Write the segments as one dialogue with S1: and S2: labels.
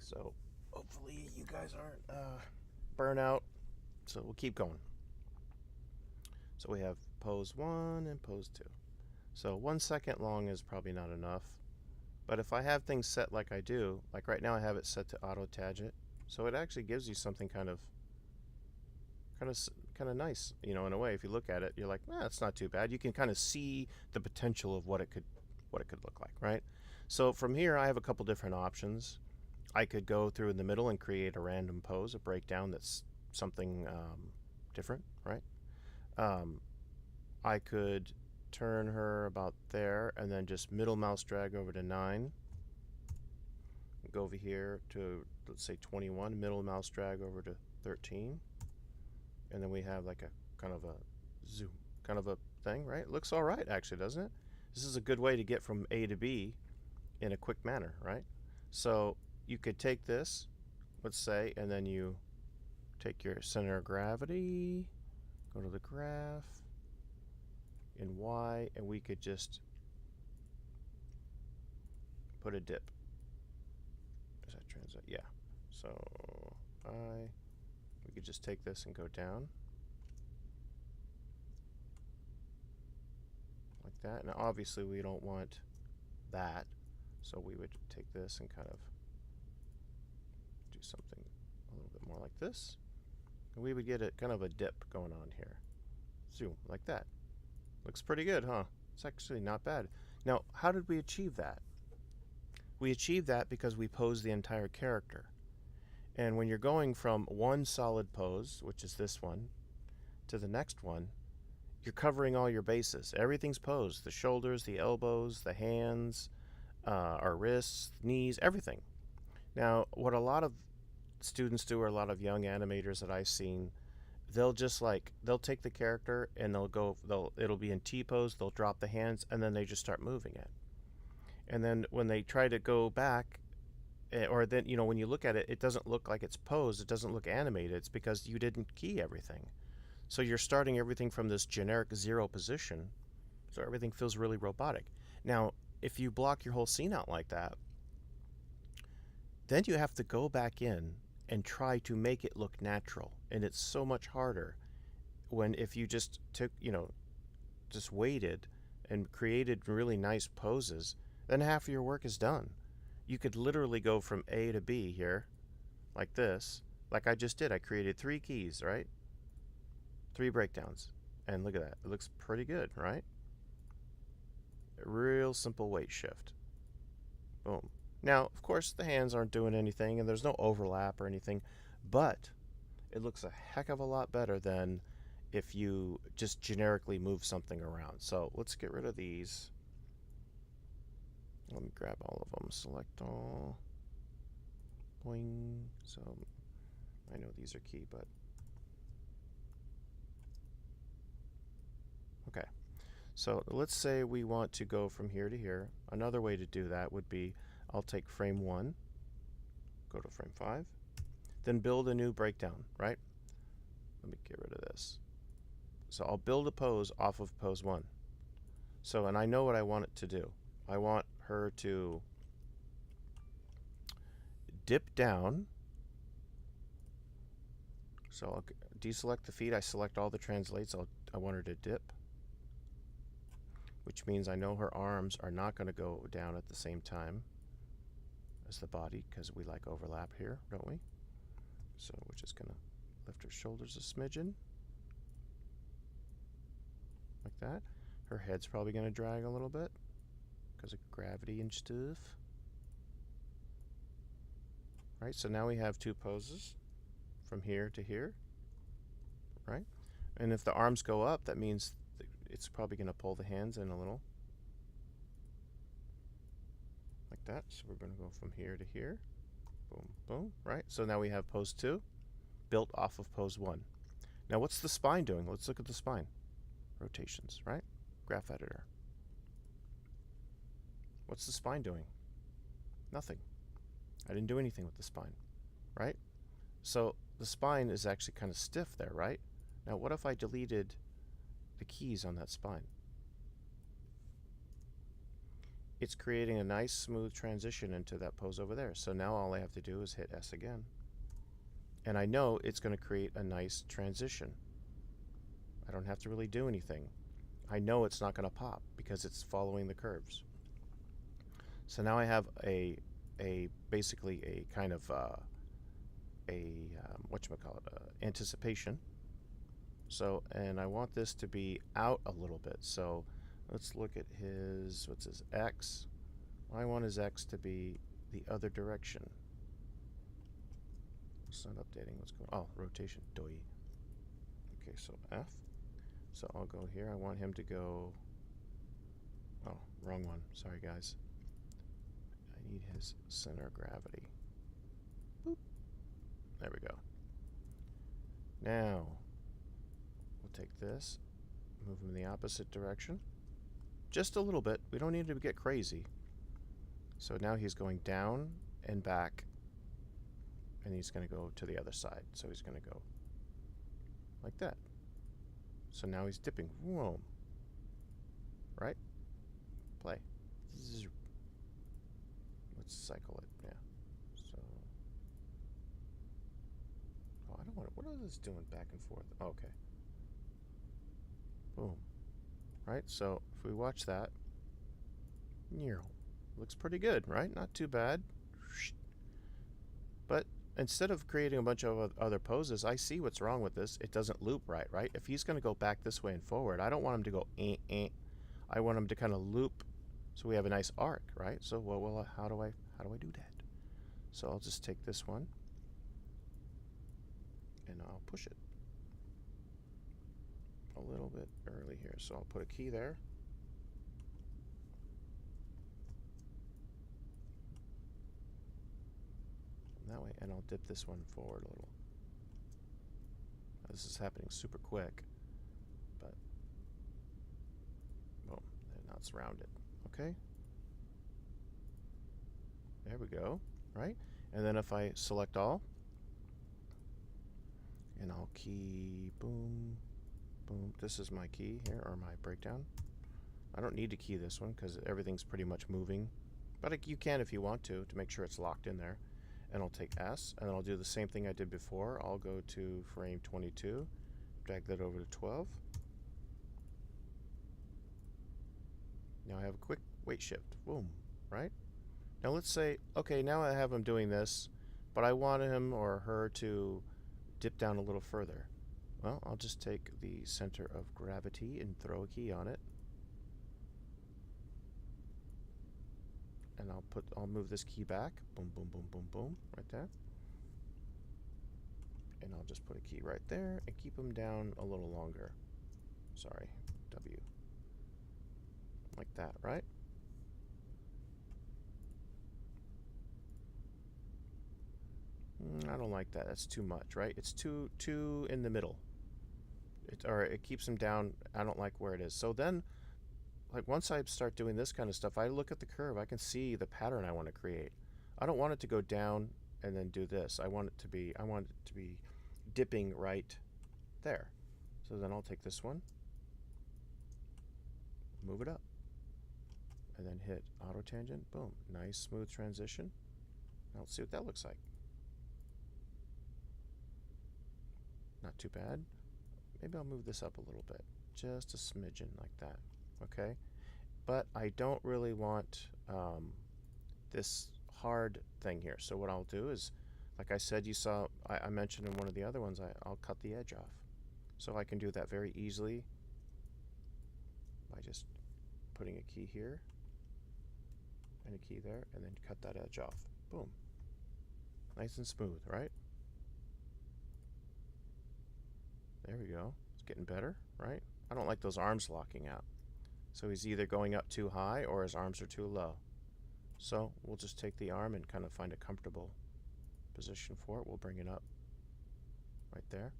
S1: So hopefully you guys aren't burnt out. So we'll keep going. So we have pose 1 and pose 2. So 1 second long is probably not enough. But if I have things set like I do, like right now I have it set to auto tangent, so it actually gives you something kind of nice, you know, in a way. If you look at it, you're like, it's not too bad. You can kind of see the potential of what it could look like, right? So from here, I have a couple different options. I could go through in the middle and create a random pose, a breakdown that's something different, right? I could turn her about there and then just middle mouse drag over to 9. Go over here to, let's say, 21, middle mouse drag over to 13. And then we have like a kind of a zoom kind of a thing, right? It looks all right, actually, doesn't it? This is a good way to get from A to B in a quick manner, right? So you could take this, let's say, and then you take your center of gravity, go to the graph, in Y, and we could just put a dip. Does that translate? Yeah. So we could just take this and go down like that. Now obviously we don't want that, so we would take this and kind of do something a little bit more like this, and we would get a kind of a dip going on here. Zoom like that. Looks pretty good, huh? It's actually not bad. Now, how did we achieve that? We achieved that because we posed the entire character. And when you're going from one solid pose, which is this one, to the next one, you're covering all your bases. Everything's posed. The shoulders, the elbows, the hands, our wrists, knees, everything. Now, what a lot of students do, or a lot of young animators that I've seen, they'll take the character and it'll be in T pose, they'll drop the hands, and then they just start moving it. And then when they try to go back, or then, you know, when you look at it, it doesn't look like it's posed, it doesn't look animated. It's because you didn't key everything. So you're starting everything from this generic 0 position, so everything feels really robotic. Now, if you block your whole scene out like that, then you have to go back in and try to make it look natural. And it's so much harder if you just took, just waited and created really nice poses, then half of your work is done. You could literally go from A to B here, like this, like I just did. I created 3 keys, right? 3 breakdowns. And look at that. It looks pretty good, right? A real simple weight shift. Boom. Now, of course, the hands aren't doing anything, and there's no overlap or anything, but it looks a heck of a lot better than if you just generically move something around. So let's get rid of these. Let me grab all of them. Select all. Boing. So I know these are key, but okay. So let's say we want to go from here to here. Another way to do that would be, I'll take frame 1, go to frame 5, then build a new breakdown, right? Let me get rid of this. So I'll build a pose off of pose 1. So, and I know what I want it to do. I want her to dip down. So I'll deselect the feet. I select all the translates. I want her to dip, which means I know her arms are not going to go down at the same time as the body, because we like overlap here, don't we? So we're just going to lift her shoulders a smidgen, like that. Her head's probably going to drag a little bit because of gravity and stuff. Right, so now we have 2 poses from here to here, right? And if the arms go up, that means it's probably going to pull the hands in a little, like that. So we're going to go from here to here, boom, boom, right? So now we have pose 2 built off of pose 1. Now what's the spine doing? Let's look at the spine. Rotations, right? Graph editor. What's the spine doing? Nothing. I didn't do anything with the spine, right? So the spine is actually kind of stiff there, right? Now what if I deleted the keys on that spine? it's creating a nice smooth transition into that pose over there. So now all I have to do is hit S again. And I know it's going to create a nice transition. I don't have to really do anything. I know it's not going to pop because it's following the curves. So now I have basically a kind of anticipation. So, and I want this to be out a little bit. So let's look at his, what's his X? I want his X to be the other direction. It's not updating. What's going on? Oh, rotation. Doi. Okay, so F. So I'll go here. I want him to go. Oh, wrong one. Sorry, guys. I need his center of gravity. Boop. There we go. Now, we'll take this, move him in the opposite direction. Just a little bit. We don't need to get crazy. So now he's going down and back, and he's going to go to the other side. So he's going to go like that. So now he's dipping. Whoa. Right? Play. Let's cycle it. Yeah. So. Oh, I don't want it. What is this doing back and forth? Oh, okay. Boom. Right? So if we watch that, looks pretty good, right? Not too bad. But instead of creating a bunch of other poses, I see what's wrong with this. It doesn't loop right, right? If he's going to go back this way and forward, I don't want him to go I want him to kind of loop so we have a nice arc, right? So well, how do I do that? So I'll just take this one and I'll push it a little bit early here. So I'll put a key there. That way, and I'll dip this one forward a little. This is happening super quick, but boom, and now it's rounded. Okay, there we go, right? And then if I select all, and I'll key, boom, boom. This is my key here, or my breakdown. I don't need to key this one because everything's pretty much moving, but you can if you want to make sure it's locked in there. And I'll take S, and then I'll do the same thing I did before. I'll go to frame 22, drag that over to 12. Now I have a quick weight shift. Boom, right? Now let's say, okay, now I have him doing this, but I want him or her to dip down a little further. Well, I'll just take the center of gravity and throw a key on it. And I'll move this key back. Boom, boom, boom, boom, boom, right there. And I'll just put a key right there and keep them down a little longer. Sorry, W. Like that, right? I don't like that. That's too much, right? It's too in the middle. It keeps them down. I don't like where it is. So then, like once I start doing this kind of stuff, I look at the curve. I can see the pattern I want to create. I don't want it to go down and then do this. I want it to be dipping right there. So then I'll take this one, move it up, and then hit auto tangent. Boom. Nice smooth transition. Now let's see what that looks like. Not too bad. Maybe I'll move this up a little bit. Just a smidgen like that. Okay, but I don't really want this hard thing here. So what I'll do is, like I said, you saw, I mentioned in one of the other ones, I'll cut the edge off. So I can do that very easily by just putting a key here and a key there, and then cut that edge off. Boom. Nice and smooth, right? There we go. It's getting better, right? I don't like those arms locking out. So he's either going up too high or his arms are too low. So we'll just take the arm and kind of find a comfortable position for it. We'll bring it up right there.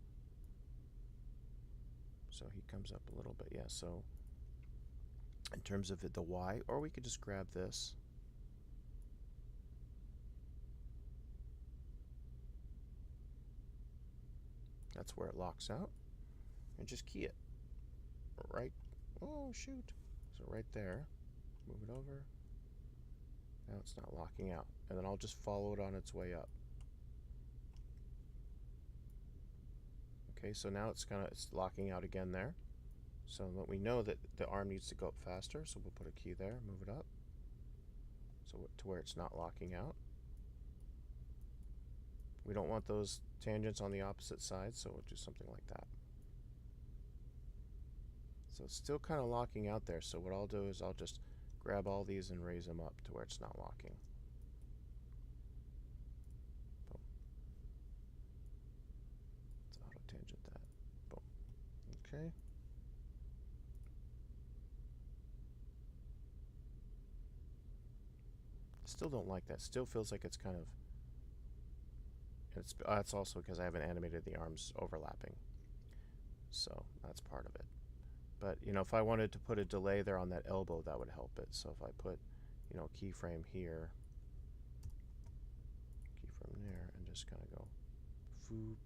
S1: So he comes up a little bit. Yeah, so in terms of the Y, or we could just grab this. That's where it locks out. And just key it. Right. Oh, shoot. So right there. Move it over. Now it's not locking out. And then I'll just follow it on its way up. Okay, so now it's locking out again there. So we know that the arm needs to go up faster, so we'll put a key there, move it up, so to where it's not locking out. We don't want those tangents on the opposite side, so we'll do something like that. So it's still kind of locking out there, so what I'll do is I'll just grab all these and raise them up to where it's not locking. Boom. Let's auto tangent that. Boom. Okay. Still don't like that. Still feels like it's kind of... It's also because I haven't animated the arms overlapping. So that's part of it. But, you know, if I wanted to put a delay there on that elbow, that would help it. So if I put, you know, keyframe here, keyframe there, and just kind of go, foop,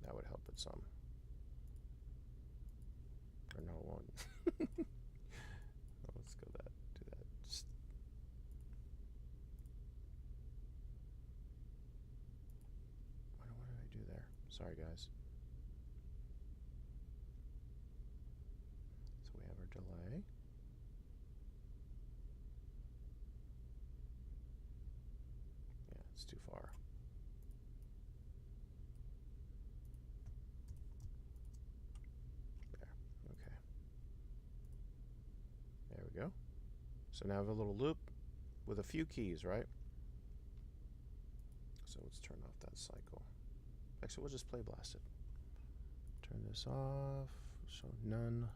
S1: that would help it some. Or no, it won't. Let's go do that. Just what did I do there? Sorry, guys. So we have our delay. Yeah, it's too far. There. Okay. There we go. So now I have a little loop with a few keys, right? So let's turn off that cycle. Actually, we'll just play blast it. Turn this off. So none.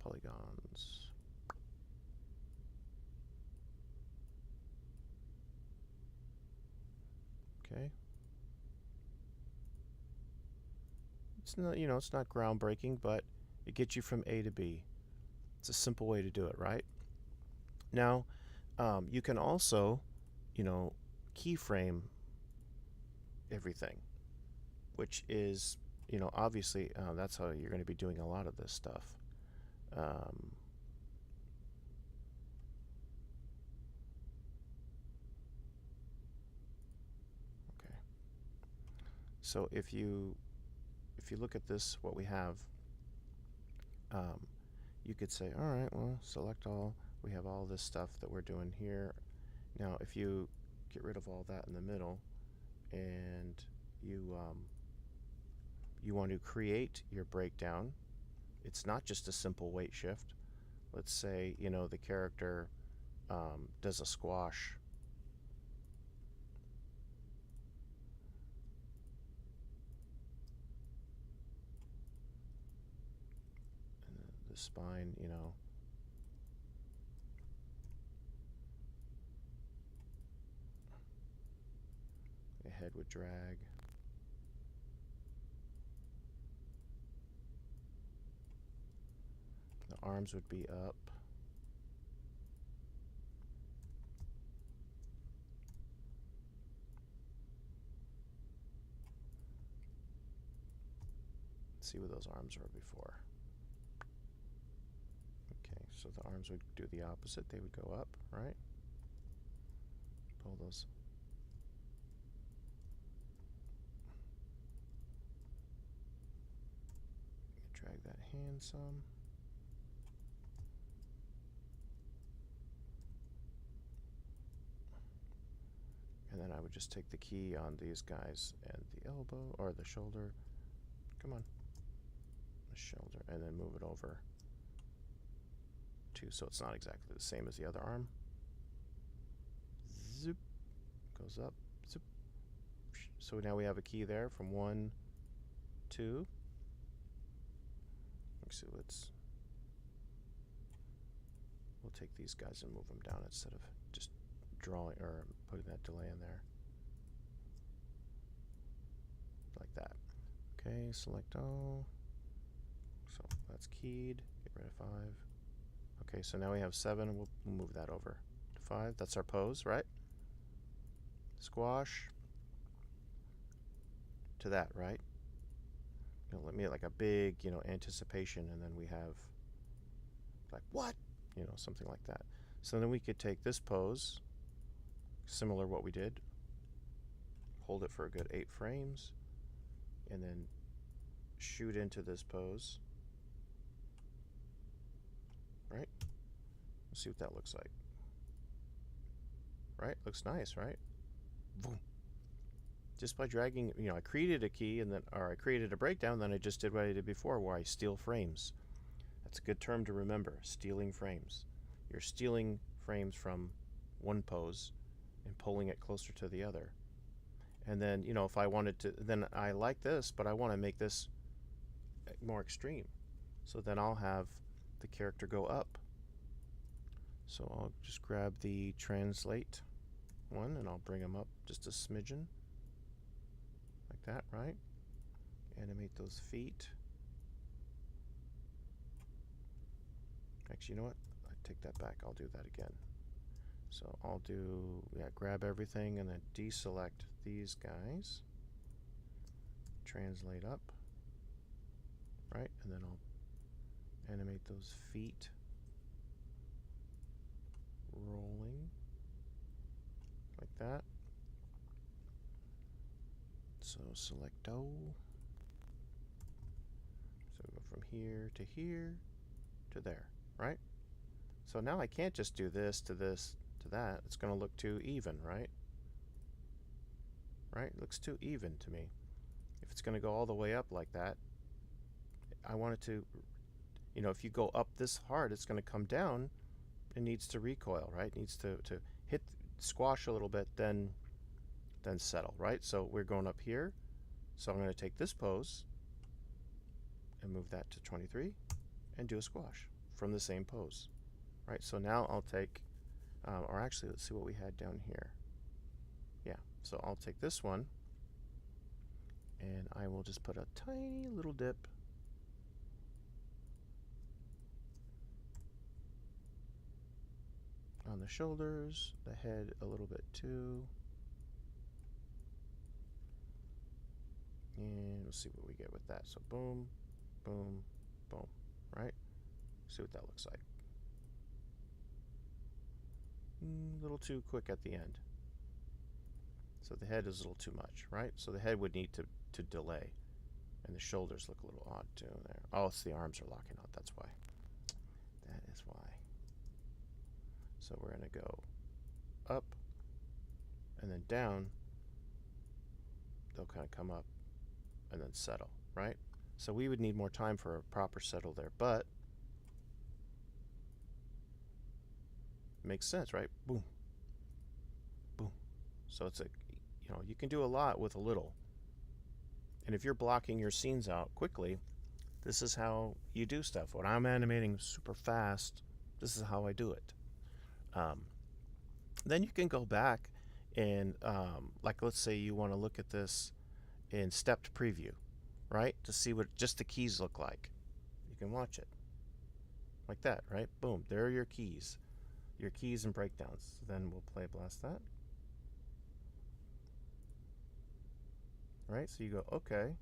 S1: Polygons. Okay. It's not, you know, it's not groundbreaking, but it gets you from A to B. It's a simple way to do it, right? Now, you can also, you know, keyframe everything, which is, you know, obviously that's how you're going to be doing a lot of this stuff. Okay. So if you look at this, what we have, you could say, all right, well, select all. We have all this stuff that we're doing here. Now, if you get rid of all that in the middle, and you want to create your breakdown, it's not just a simple weight shift. Let's say, you know, the character does a squash. And the spine, you know, the head would drag. The arms would be up. Let's see what those arms were before. Okay, so the arms would do the opposite. They would go up, right? Pull those. Drag that hand some. And then I would just take the key on these guys and the elbow, or the shoulder. Come on. The shoulder, and then move it over to, so it's not exactly the same as the other arm. Zip. Goes up. Zip. So now we have a key there from 1, 2. Actually, we'll take these guys and move them down instead of just drawing or putting that delay in there. Like that. Okay, select all. So that's keyed. Get rid of 5. Okay, so now we have 7. We'll move that over to 5. That's our pose, right? Squash to that, right? You know, let me like a big, you know, anticipation, and then we have Like, what? You know, something like that. So then we could take this pose, similar what we did, hold it for a good 8 frames, and then shoot into this pose, right? Let's see what that looks like. Right? Looks nice, right? Boom. Just by dragging, you know, I created a key and then, or I created a breakdown, then I just did what I did before, where I steal frames. That's a good term to remember, stealing frames. You're stealing frames from one pose and pulling it closer to the other. And then, you know, if I wanted to, then I like this, but I want to make this more extreme. So then I'll have the character go up. So I'll just grab the translate one and I'll bring them up just a smidgen. Like that, right? Animate those feet. Actually, you know what? I take that back. I'll do that again. So I'll do, grab everything and then deselect these guys. Translate up. Right? And then I'll animate those feet rolling. Like that. So select O. So go from here to there, right? So now I can't just do this to that. It's going to look too even, right? Right? It looks too even to me. If it's going to go all the way up like that, I want it to, you know, if you go up this hard, it's going to come down. It needs to recoil, right? It needs to hit, squash a little bit, then settle, right? So we're going up here. So I'm going to take this pose and move that to 23 and do a squash from the same pose, right? So now I'll take, or actually, let's see what we had down here. Yeah, so I'll take this one and I will just put a tiny little dip on the shoulders, the head a little bit too. And we'll see what we get with that. So boom, boom, boom, right? See what that looks like. A little too quick at the end. So the head is a little too much, right? So the head would need to delay. And the shoulders look a little odd too there. Oh, it's the arms are locking out, that's why. That is why. So we're going to go up and then down. They'll kind of come up and then settle, right? So we would need more time for a proper settle there, but it makes sense, right? Boom, boom. So it's you know, you can do a lot with a little. And if you're blocking your scenes out quickly, this is how you do stuff. When I'm animating super fast, this is how I do it. Then you can go back and, like, let's say you want to look at this in stepped preview, right? To see what just the keys look like. You can watch it like that, right? Boom, there are your keys and breakdowns. Then we'll play blast that. Right, so you go, okay.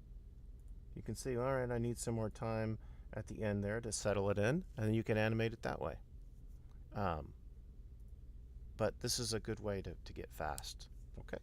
S1: You can see, all right, I need some more time at the end there to settle it in, and then you can animate it that way. But this is a good way to get fast. Okay.